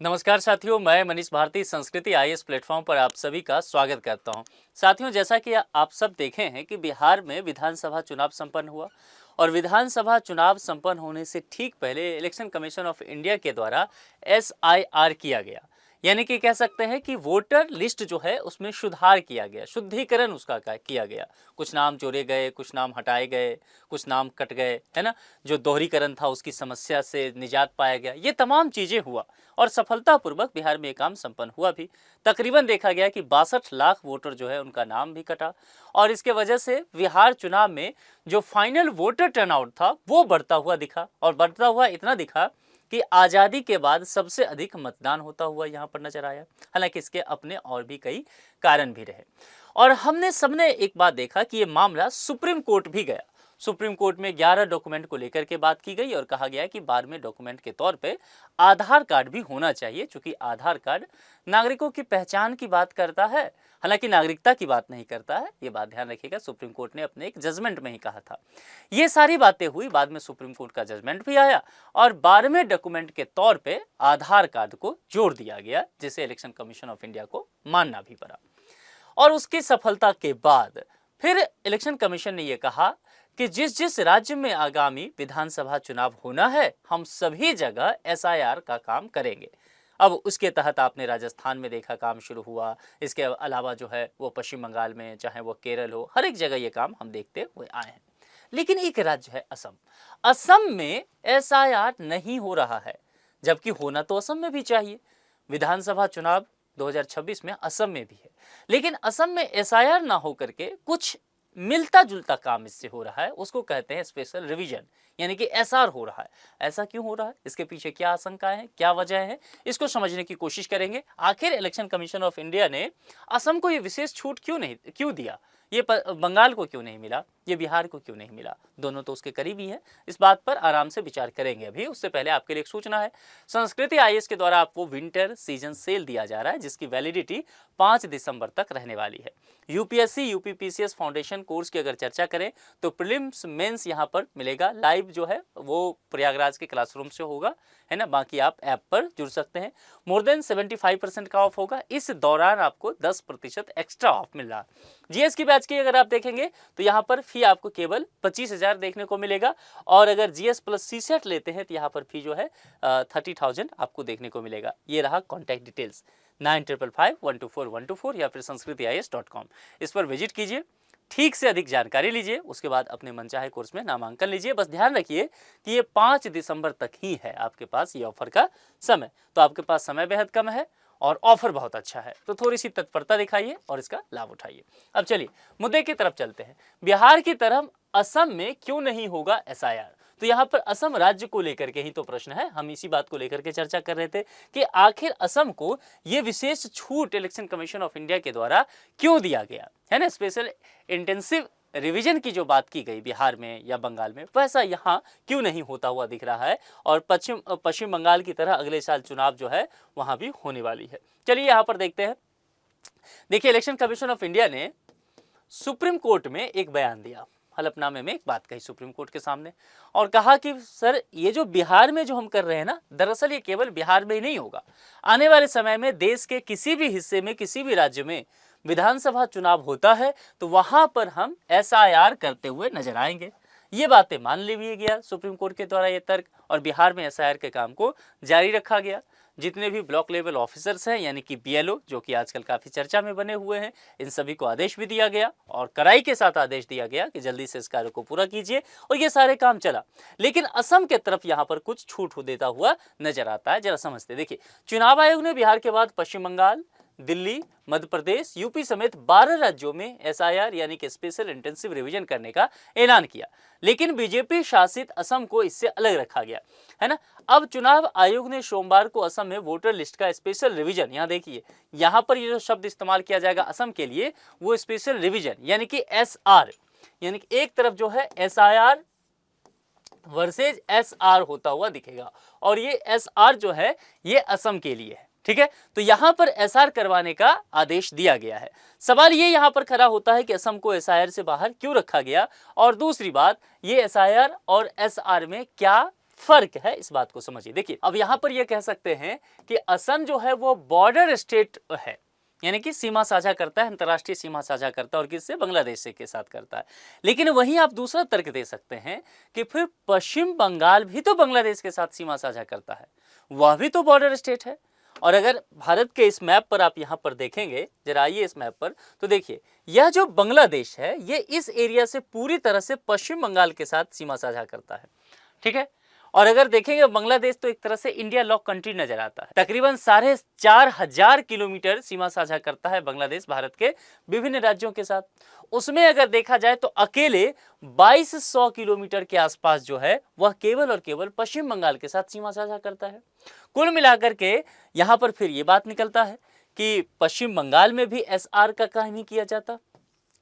नमस्कार साथियों, मैं मनीष भारती संस्कृति आईएएस प्लेटफॉर्म पर आप सभी का स्वागत करता हूं। साथियों, जैसा कि आप सब देखे हैं कि बिहार में विधानसभा चुनाव संपन्न हुआ और विधानसभा चुनाव संपन्न होने से ठीक पहले इलेक्शन कमीशन ऑफ इंडिया के द्वारा एसआईआर किया गया। यानी कि कह सकते हैं कि वोटर लिस्ट जो है उसमें सुधार किया गया, शुद्धिकरण उसका किया गया। कुछ नाम जोड़े गए, कुछ नाम हटाए गए, कुछ नाम कट गए, है ना। जो दोहरीकरण था उसकी समस्या से निजात पाया गया। ये तमाम चीज़ें हुआ और सफलतापूर्वक बिहार में ये काम संपन्न हुआ भी। तकरीबन देखा गया कि 62 लाख वोटर जो है उनका नाम भी कटा और इसके वजह से बिहार चुनाव में जो फाइनल वोटर टर्नआउट था वो बढ़ता हुआ दिखा और बढ़ता हुआ इतना दिखा कि आज़ादी के बाद सबसे अधिक मतदान होता हुआ यहाँ पर नजर आया। हालांकि इसके अपने और भी कई कारण भी रहे और हमने सबने एक बात देखा कि ये मामला सुप्रीम कोर्ट भी गया। सुप्रीम कोर्ट में 11 डॉक्यूमेंट को लेकर के बात की गई और कहा गया कि 12वें डॉक्यूमेंट के तौर पे आधार कार्ड भी होना चाहिए, क्योंकि आधार कार्ड नागरिकों की पहचान की बात करता है, हालांकि नागरिकता की बात नहीं करता है। ये बात ध्यान रखिएगा, सुप्रीम कोर्ट ने अपने एक जजमेंट में ही कहा था। ये सारी बातें हुई, बाद में सुप्रीम कोर्ट का जजमेंट भी आया और 12वें डॉक्यूमेंट के तौर पे आधार कार्ड को जोड़ दिया गया, जिसे इलेक्शन कमीशन ऑफ इंडिया को मानना भी पड़ा। और उसकी सफलता के बाद फिर इलेक्शन कमीशन ने यह कहा कि जिस जिस राज्य में आगामी विधानसभा चुनाव होना है, हम सभी जगह एसआईआर का काम करेंगे। अब उसके तहत आपने राजस्थान में देखा काम शुरू हुआ, इसके अलावा जो है वो पश्चिम बंगाल में, चाहे वो केरल हो, हर एक जगह ये काम हम देखते हुए आए हैं। लेकिन एक राज्य है असम। असम में एसआईआर नहीं हो रहा है, जबकि होना तो असम में भी चाहिए। विधानसभा चुनाव 2026 में असम में भी है, लेकिन असम में एसआईआर ना हो करके कुछ मिलता जुलता काम इससे हो रहा है। उसको कहते हैं स्पेशल रिवीजन, यानी कि एसआर हो रहा है। ऐसा क्यों हो रहा है, इसके पीछे क्या आशंकाएं हैं, क्या वजह है, इसको समझने की कोशिश करेंगे। आखिर इलेक्शन कमीशन ऑफ इंडिया ने असम को ये विशेष छूट क्यों दिया, ये बंगाल को क्यों नहीं मिला, ये बिहार को क्यों नहीं मिला। दोनों तो उसके करीबी हैं। इस बात पर आराम से विचार करेंगे। अभी उससे पहले आपके लिए एक सूचना है, संस्कृति आईएएस के द्वारा आपको विंटर सीजन सेल दिया जा रहा है, जिसकी वैलिडिटी 5 दिसंबर तक रहने वाली है। यूपीएससी यूपीपीसीएस फाउंडेशन कोर्स की अगर चर्चा करें तो प्रीलिम्स मेंस यहाँ पर मिलेगा। लाइव जो है वो प्रयागराज के क्लासरूम से होगा, है ना। बाकी आप ऐप पर जुड़ सकते हैं। मोर देन 75% का ऑफ होगा। इस दौरान आपको 10% एक्स्ट्रा ऑफ मिल रहा है। जीएस की बैच की अगर आप देखेंगे तो यहाँ पर फी आपको केवल 25,000 देखने को मिलेगा और अगर जीएस प्लस सीसेट लेते हैं तो यहाँ पर फी जो है 30,000 आपको देखने को मिलेगा। ये रहा कॉन्टैक्ट डिटेल्स 9555124124 या फिर sanskritis.com। इस पर विजिट कीजिए, ठीक से अधिक जानकारी लीजिए, उसके बाद अपने मनचाहे कोर्स में नामांकन लीजिए। बस ध्यान रखिए कि ये 5 दिसंबर तक ही है आपके पास ये ऑफर का समय, तो आपके पास समय बेहद कम है और ऑफर बहुत अच्छा है, तो थोड़ी सी तत्परता दिखाइए और इसका लाभ उठाइए। अब चलिए मुद्दे की तरफ चलते हैं। बिहार की तरह असम में क्यों नहीं होगा एसआईआर, तो यहाँ पर असम राज्य को लेकर के ही तो प्रश्न है। हम इसी बात को लेकर के चर्चा कर रहे थे कि आखिर असम को ये विशेष छूट इलेक्शन कमीशन ऑफ इंडिया के द्वारा क्यों दिया गया, है ना। स्पेशल इंटेंसिव रिवीजन की जो बात की गई बिहार में या बंगाल में, वैसा यहाँ क्यों नहीं होता हुआ दिख रहा है। और पश्चिम बंगाल की तरह अगले साल चुनाव जो है वहाँ भी होने वाली है। चलिए यहाँ पर देखते हैं। देखिए, इलेक्शन कमीशन ऑफ इंडिया ने सुप्रीम कोर्ट में एक बयान दिया, हलफनामे में एक बात कही सुप्रीम कोर्ट के सामने और कहा कि सर ये जो बिहार में जो हम कर रहे हैं ना, दरअसल ये केवल बिहार में ही नहीं होगा। आने वाले समय में देश के किसी भी हिस्से में, किसी भी राज्य में विधानसभा चुनाव होता है तो वहां पर हम एसआईआर करते हुए नजर आएंगे। ये बातें मान ली गया सुप्रीम कोर्ट के द्वारा ये तर्क, और बिहार में एसआईआर के काम को जारी रखा गया। जितने भी ब्लॉक लेवल ऑफिसर्स हैं, यानी कि बीएलओ, जो कि आजकल काफ़ी चर्चा में बने हुए हैं, इन सभी को आदेश भी दिया गया और कड़ाई के साथ आदेश दिया गया कि जल्दी से इस कार्य को पूरा कीजिए, और ये सारे काम चला। लेकिन असम के तरफ यहाँ पर कुछ छूट देता हुआ नजर आता है। जरा समझते। देखिए, चुनाव आयोग ने बिहार के बाद पश्चिम बंगाल, दिल्ली, मध्य प्रदेश, यूपी समेत 12 राज्यों में एसआईआर यानी कि स्पेशल इंटेंसिव रिवीजन करने का ऐलान किया, लेकिन बीजेपी शासित असम को इससे अलग रखा गया, है ना। अब चुनाव आयोग ने सोमवार को असम में वोटर लिस्ट का स्पेशल रिवीजन, यहाँ देखिए, यहाँ पर ये जो शब्द इस्तेमाल किया जाएगा असम के लिए, वो स्पेशल रिवीजन यानी कि एसआर, यानी कि एक तरफ जो है एसआईआर वर्सेज एसआर होता हुआ दिखेगा और ये एसआर जो है ये असम के लिए है, ठीक है। तो यहां पर एसआर करवाने का आदेश दिया गया है। सवाल ये यहां पर खड़ा होता है कि असम को एसआईआर से बाहर क्यों रखा गया, और दूसरी बात, ये एसआईआर और एसआर में क्या फर्क है, इस बात को समझिए। देखिए अब यहां पर यह कह सकते हैं कि असम जो है वो बॉर्डर स्टेट है, यानी कि सीमा साझा करता है, अंतर्राष्ट्रीय सीमा साझा करता है, और किससे? बांग्लादेश से के साथ करता है। लेकिन वहीं आप दूसरा तर्क दे सकते हैं कि फिर पश्चिम बंगाल भी तो बांग्लादेश के साथ सीमा साझा करता है, वह भी तो बॉर्डर स्टेट है। और अगर भारत के इस मैप पर आप यहाँ पर देखेंगे, जरा आइए इस मैप पर, तो देखिए यह जो बांग्लादेश है ये इस एरिया से पूरी तरह से पश्चिम बंगाल के साथ सीमा साझा करता है, ठीक है। और अगर देखेंगे बांग्लादेश तो एक तरह से इंडिया लॉक कंट्री नजर आता है। तकरीबन 4,500 किलोमीटर सीमा साझा करता है बांग्लादेश भारत के विभिन्न राज्यों के साथ। उसमें अगर देखा जाए तो अकेले 2200 किलोमीटर के आसपास जो है वह केवल और केवल पश्चिम बंगाल के साथ सीमा साझा करता है। कुल मिलाकर के यहां पर फिर ये बात निकलता है कि पश्चिम बंगाल में भी एसआर का काम नहीं किया जाता,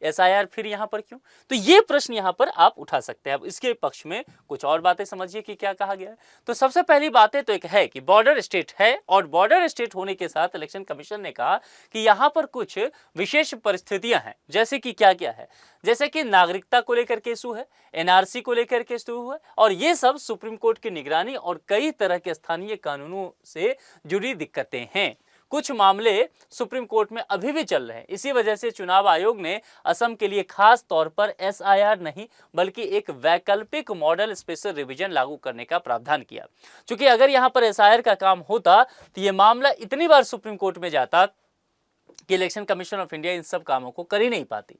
एसआईआर फिर यहां पर क्यों? तो ये प्रश्न यहां पर आप उठा सकते हैं। अब इसके पक्ष में कुछ और बातें समझिए कि क्या कहा गया है। तो सबसे पहली बातें तो एक है कि बॉर्डर स्टेट है, और बॉर्डर स्टेट होने के साथ इलेक्शन कमीशन ने कहा कि यहां पर कुछ विशेष परिस्थितियां हैं। जैसे कि क्या क्या है? जैसे कि नागरिकता को लेकर के इशू है, एनआरसी को लेकर के इशू है, और ये सब सुप्रीम कोर्ट की निगरानी और कई तरह के स्थानीय कानूनों से जुड़ी दिक्कतें हैं। कुछ मामले सुप्रीम कोर्ट में अभी भी चल रहे हैं। इसी वजह से चुनाव आयोग ने असम के लिए खास तौर पर एसआईआर नहीं बल्कि एक वैकल्पिक मॉडल स्पेशल रिवीजन लागू करने का प्रावधान किया। क्योंकि अगर यहां पर एसआईआर का काम होता तो यह मामला इतनी बार सुप्रीम कोर्ट में जाता कि election commission of India in सब कामों को कर ही नहीं पाती।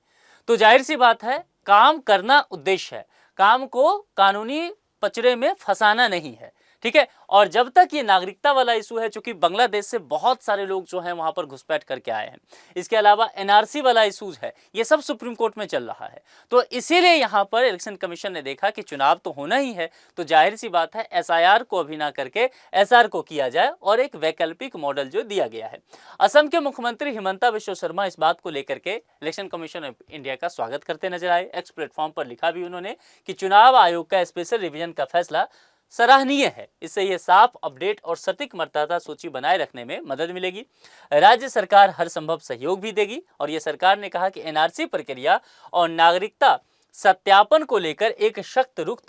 तो जाहिर सी बात है, काम करना उद्देश्य है, काम को कानूनी पचड़े में फंसाना नहीं है, ठीक है। और जब तक ये नागरिकता वाला इशू है, चूंकि बांग्लादेश से बहुत सारे लोग जो हैं वहां पर घुसपैठ करके आए हैं, इसके अलावा एनआरसी वाला इशूज है, ये सब सुप्रीम कोर्ट में चल रहा है। तो इसीलिए यहां पर इलेक्शन कमीशन ने देखा कि चुनाव तो होना ही है, तो जाहिर सी बात है एसआईआर को अभी ना करके एसआर को किया जाए, और एक वैकल्पिक मॉडल जो दिया गया है। असम के मुख्यमंत्री हिमंता बिश्व शर्मा इस बात को लेकर के इलेक्शन कमीशन ऑफ इंडिया का स्वागत करते नजर आए। एक्स प्लेटफॉर्म पर लिखा भी उन्होंने कि चुनाव आयोग का स्पेशल रिवीजन का फैसला सराहनीय है, इससे यह साफ, अपडेट और सटीक मतदाता सूची बनाए रखने में मदद मिलेगी। राज्य सरकार हर संभव सहयोग भी देगी, और यह सरकार ने कहा कि एनआरसी प्रक्रिया और नागरिकता सत्यापन को लेकर एक सख्त रुख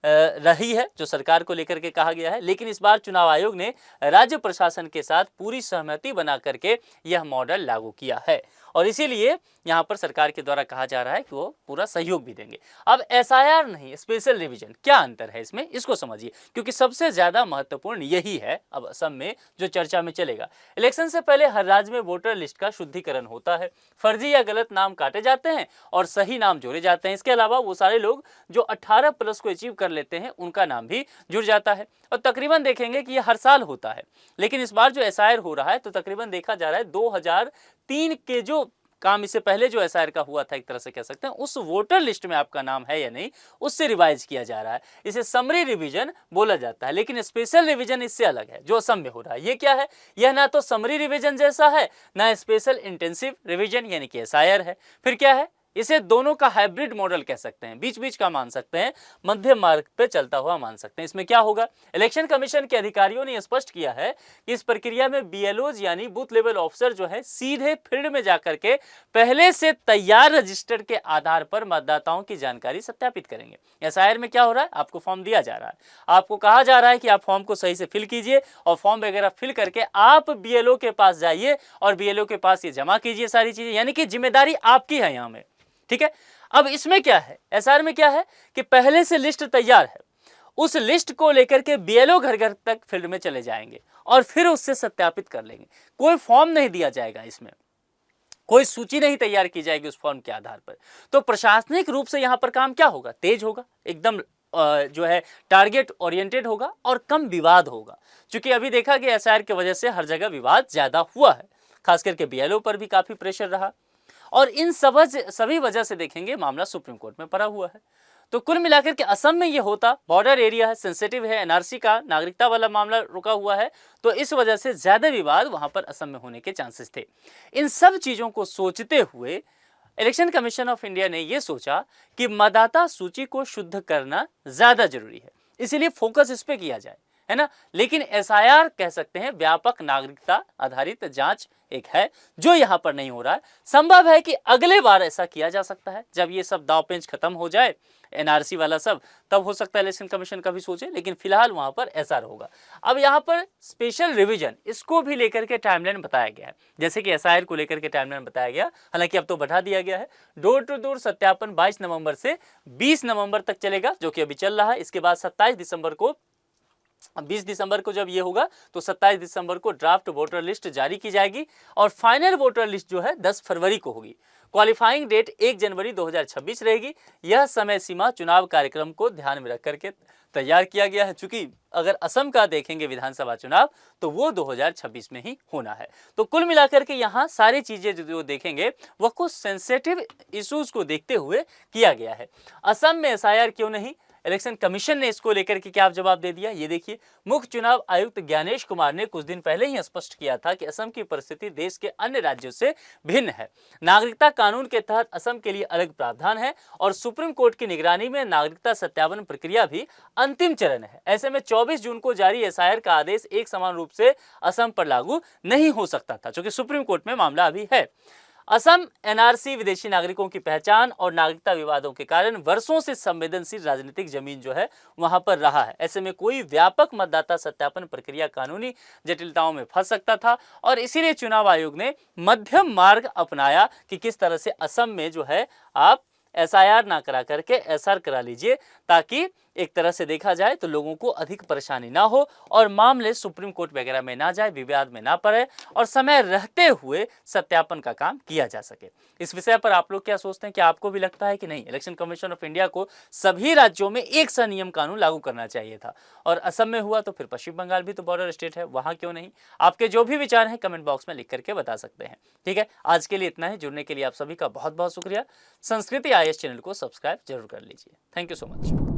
रही है, जो सरकार को लेकर के कहा गया है। लेकिन इस बार चुनाव आयोग ने राज्य प्रशासन के साथ पूरी सहमति बना करके यह मॉडल लागू किया है, और इसीलिए यहाँ पर सरकार के द्वारा कहा जा रहा है कि वो पूरा सहयोग भी देंगे। अब एसआईआर नहीं, स्पेशल रिवीजन, क्या अंतर है इसमें, इसको समझिए, क्योंकि सबसे ज्यादा महत्वपूर्ण यही है अब असम में जो चर्चा में चलेगा। इलेक्शन से पहले हर राज्य में वोटर लिस्ट का शुद्धिकरण होता है, फर्जी या गलत नाम काटे जाते हैं और सही नाम जोड़े जाते हैं। इसके अलावा वो सारे लोग जो 18+ को अचीव कर लेते हैं उनका नाम भी जुड़ जाता है, और तकरीबन देखेंगे कि ये हर साल होता है। लेकिन इस बार जो एसआईआर हो रहा है तो तकरीबन देखा जा रहा है 2003 के जो काम इससे पहले जो एसआईआर का हुआ था, एक तरह से कह सकते हैं, उस वोटर लिस्ट में आपका नाम है या नहीं, उससे रिवाइज किया जा रहा है। इसे समरी रिवीजन बोला जाता है। लेकिन स्पेशल रिवीजन इससे अलग है जो असम में हो रहा है। ये क्या है? यह ना तो समरी रिवीजन जैसा है, ना स्पेशल इंटेंसिव रिवीजन यानी कि एसआईआर है। फिर क्या है? इसे दोनों का हाइब्रिड मॉडल कह सकते हैं, बीच बीच का मान सकते हैं, मध्य मार्ग पे चलता हुआ मान सकते हैं। इसमें क्या होगा? इलेक्शन कमीशन के अधिकारियों ने स्पष्ट किया है कि इस प्रक्रिया में बीएलओज यानी बूथ लेवल ऑफिसर जो है सीधे फील्ड में जाकर के पहले से तैयार रजिस्टर के आधार पर मतदाताओं की जानकारी सत्यापित करेंगे। एसआईआर में क्या हो रहा है? आपको फॉर्म दिया जा रहा है, आपको कहा जा रहा है कि आप फॉर्म को सही से फिल कीजिए, और फॉर्म वगैरह फिल करके आप बीएलओ के पास जाइए और बीएलओ के पास ये जमा कीजिए सारी चीजें, यानी कि जिम्मेदारी आपकी है यहाँ में, ठीक है। अब इसमें क्या है, एसआर में क्या है कि पहले से लिस्ट तैयार है, उस लिस्ट को लेकर के बीएलओ घर घर तक फील्ड में चले जाएंगे और फिर उससे सत्यापित कर लेंगे। कोई फॉर्म नहीं दिया जाएगा, इसमें कोई सूची नहीं तैयार की जाएगी उस फॉर्म के आधार पर। तो प्रशासनिक रूप से यहां पर काम क्या होगा? तेज होगा, एकदम जो है टारगेट ओरिएंटेड होगा और कम विवाद होगा। क्योंकि अभी देखा कि एसआईआर की वजह से हर जगह विवाद ज्यादा हुआ है, खास करके बीएलओ पर भी काफी प्रेशर रहा, और इन सभी वजह से देखेंगे मामला सुप्रीम कोर्ट में पड़ा हुआ है। तो कुल मिलाकर के असम में ये होता, बॉर्डर एरिया है, सेंसिटिव है, एनआरसी का नागरिकता वाला मामला रुका हुआ है, तो इस वजह से ज्यादा विवाद वहां पर असम में होने के चांसेस थे। इन सब चीजों को सोचते हुए इलेक्शन कमीशन ऑफ इंडिया ने यह सोचा कि मतदाता सूची को शुद्ध करना ज्यादा जरूरी है, इसीलिए फोकस इस पे किया जाए। है ना। लेकिन एसआईआर कह सकते हैं व्यापक नागरिकता आधारित जांच एक है जो यहाँ पर नहीं हो रहा है। संभव है कि अगले बार ऐसा किया जा सकता है, जब ये सब दाव पेंच खत्म हो जाए एनआरसी वाला सब, तब हो सकता है इलेक्शन कमीशन का भी सोचे, लेकिन फिलहाल वहां पर ऐसा होगा। अब यहाँ पर स्पेशल रिवीजन इसको भी लेकर के टाइमलाइन बताया गया है, जैसे कि एसआईआर को लेकर के टाइमलाइन बताया गया, हालांकि अब तो बढ़ा दिया गया है। डोर टू डोर सत्यापन 22 नवंबर से 20 नवंबर तक चलेगा, जो कि अभी चल रहा है। इसके बाद 27 दिसंबर को 20 दिसंबर को जब ये होगा तो 27 दिसंबर को ड्राफ्ट वोटर लिस्ट जारी की जाएगी और फाइनल वोटर लिस्ट जो है 10 फरवरी को होगी। क्वालिफाइंग डेट 1 जनवरी 2026 रहेगी। यह समय सीमा चुनाव कार्यक्रम को ध्यान में रख करके तैयार किया गया है, चूंकि अगर असम का देखेंगे विधानसभा चुनाव तो वो 2026 में ही होना है। तो कुल मिलाकर के यहाँ सारी चीजें जो देखेंगे वह कुछ सेंसिटिव इश्यूज को देखते हुए किया गया है। असम में एसआईआर क्यों नहीं, इलेक्शन कमीशन ने इसको लेकर के क्या जवाब दे दिया, ये देखिए। मुख्य चुनाव आयुक्त ज्ञानेश कुमार ने कुछ दिन पहले ही स्पष्ट किया था कि असम की परिस्थिति देश के अन्य राज्यों से भिन्न है। नागरिकता कानून के तहत असम के लिए अलग प्रावधान है और सुप्रीम कोर्ट की निगरानी में नागरिकता सत्यापन प्रक्रिया भी अंतिम चरण है। ऐसे में 24 जून को जारी एसआईआर का आदेश एक समान रूप से असम पर लागू नहीं हो सकता था, क्योंकि सुप्रीम कोर्ट में मामला अभी है। असम एनआरसी विदेशी नागरिकों की पहचान और नागरिकता विवादों के कारण वर्षों से संवेदनशील राजनीतिक जमीन जो है वहां पर रहा है। ऐसे में कोई व्यापक मतदाता सत्यापन प्रक्रिया कानूनी जटिलताओं में फंस सकता था और इसीलिए चुनाव आयोग ने मध्यम मार्ग अपनाया कि किस तरह से असम में जो है आप एसआईआर ना करा करके एसआर करा लीजिए, ताकि एक तरह से देखा जाए तो लोगों को अधिक परेशानी ना हो और मामले सुप्रीम कोर्ट वगैरह में ना जाए, विवाद में ना पड़े और समय रहते हुए सत्यापन का काम किया जा सके। इस विषय पर आप लोग क्या सोचते हैं, कि आपको भी लगता है कि नहीं इलेक्शन कमीशन ऑफ इंडिया को सभी राज्यों में एक सा नियम कानून लागू करना चाहिए था, और असम में हुआ तो फिर पश्चिम बंगाल भी तो बॉर्डर स्टेट है, वहां क्यों नहीं? आपके जो भी विचार हैं कमेंट बॉक्स में लिख करके बता सकते हैं। ठीक है, आज के लिए इतना ही। जुड़ने के लिए आप सभी का बहुत बहुत शुक्रिया। संस्कृति आईएएस चैनल को सब्सक्राइब जरूर कर लीजिए। Thank you so much.